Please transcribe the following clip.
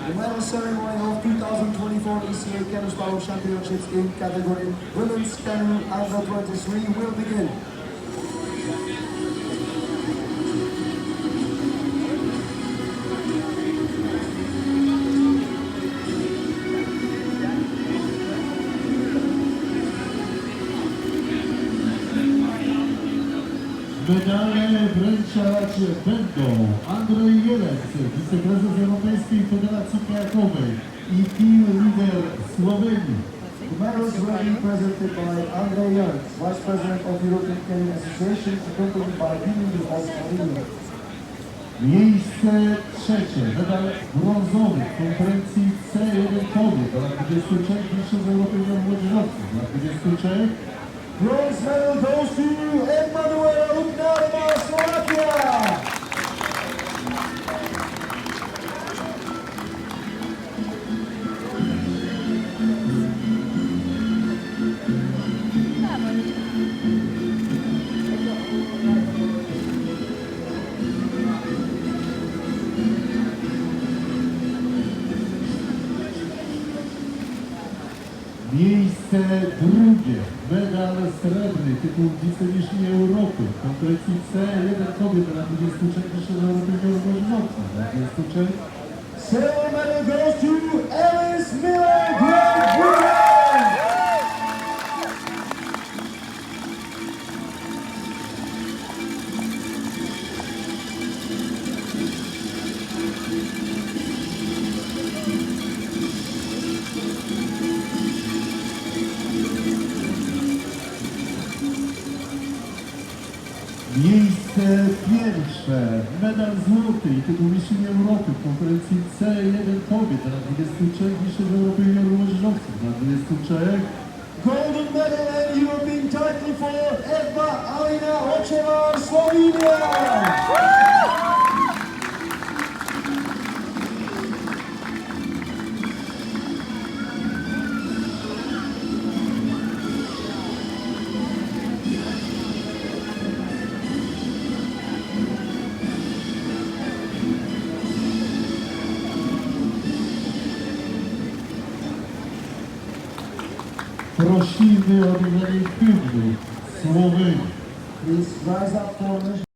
The medal ceremony of 2024 ECA Canoe Power Championships in category Women's Canoe Under 23 will begin. Medale wręczać będą Andrzej Jelec, wiceprezes Europejskiej Federacji Kajakowej i team leader Słowenii. The medals will be presented by Andrzej Jelec, Vice President of European Canoe Association, accompanied by team leader of Slovenia. Miejsce trzecie, medal brązowy w konkurencji C1 kobiet dla 23 mistrzów Europy młodzieżowców. Dla 23 Bronze medal goes to Emanuela Luknarova, Slovakia. Miejsce drugie, medal srebrny, tytuł wicemistrzyni Europy w konkurencji C1 kobiet dla 23 mistrzów Europy młodzieżowców. Dla 23 Silver medal goes to Alice Miller, Great Britain. Miejsce pierwsze, medal złoty i tytuł mistrzyni Europy w konkurencji C1 kobiet dla 23 mistrzów Europy młodzieżowców. Dla 23 Golden medal and European title for Eva Alina Očevar, Slovenia. prosimy o odebranie hymnu Słowenii. Please rise up for